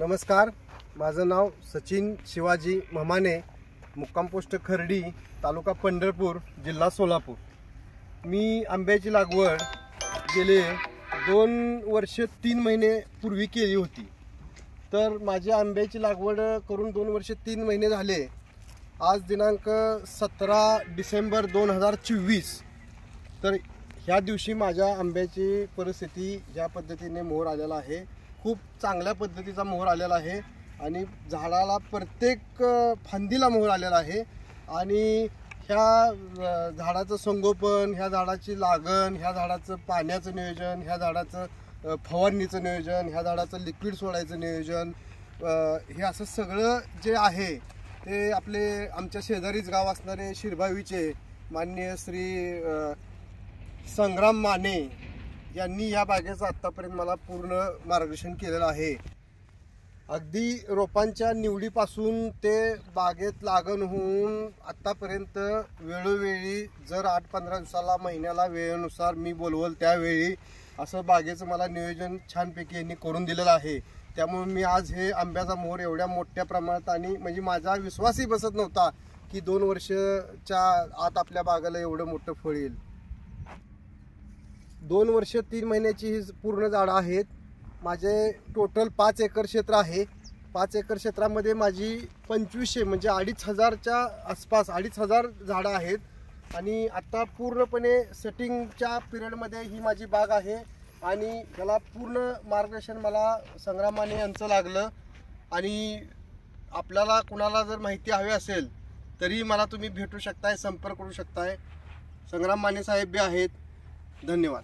नमस्कार, माझं नाव सचिन शिवाजी ममाने, मुक्काम पोस्ट खर्डी, तालुका पंढरपूर, जिल्हा सोलापूर। मी आंब्याची लागवड गेले 2 वर्ष 3 महिने पूर्वी केली होती। तर माझी आंब्याची लागवड करून 2 वर्ष 3 महिने झाले। आज दिनांक 17 डिसेंबर 2024। तर ह्या दिवशी माझ्या आंब्याची परिस्थिती ज्या पद्धतीने मोहर आलेला आहे, खूप चांगल्या पद्धतीचा मोहर आलेला आहे आणि झाडाला प्रत्येक फांदीला मोहर आलेला आहे। आणि ह्या झाडाचं संगोपन, ह्या झाडाची लागण, ह्या झाडाचं पाण्याचं नियोजन, ह्या झाडाचं फवारणीचं नियोजन, ह्या झाडाचं लिक्विड सोडायचं नियोजन, हे असं सगळं जे आहे ते आपले आमच्या शेजारीच गाव असणारे शिरभावीचे माननीय श्री संग्राम माने यांनी या बागेचं आत्तापर्यंत मला पूर्ण मार्गदर्शन केलेलं आहे। अगदी रोपांच्या निवडीपासून ते बागेत लागण होऊन आत्तापर्यंत वेळोवेळी जर 8-15 दिवसाला, महिन्याला वेळेनुसार मी बोलवल त्यावेळी असं बागेचं मला नियोजन छानपैकी यांनी करून दिलेलं आहे। त्यामुळे मी आज हे आंब्याचा मोहर एवढ्या मोठ्या प्रमाणात, आणि म्हणजे माझा विश्वासही बसत नव्हता की 2 वर्षाच्या आत आपल्या बागेला एवढं मोठं फळ येईल। 2 वर्ष 3 महिन्याची ही पूर्ण झाडं आहेत। माझे टोटल 5 एकर क्षेत्र आहे। 5 एकर क्षेत्रामध्ये माझी 2500 म्हणजे 2500च्या आसपास 2500 झाडं आहेत। आणि आता पूर्णपणे सेटिंगच्या पिरियडमध्ये ही माझी बाग आहे आणि त्याला पूर्ण मार्गदर्शन मला संग्राम माने यांचं लागलं। आणि आपल्याला कुणाला जर माहिती हवी असेल तरी मला तुम्ही भेटू शकताय, संपर्क करू शकताय। संग्राम माने साहेब बी आहेत। धन्यवाद।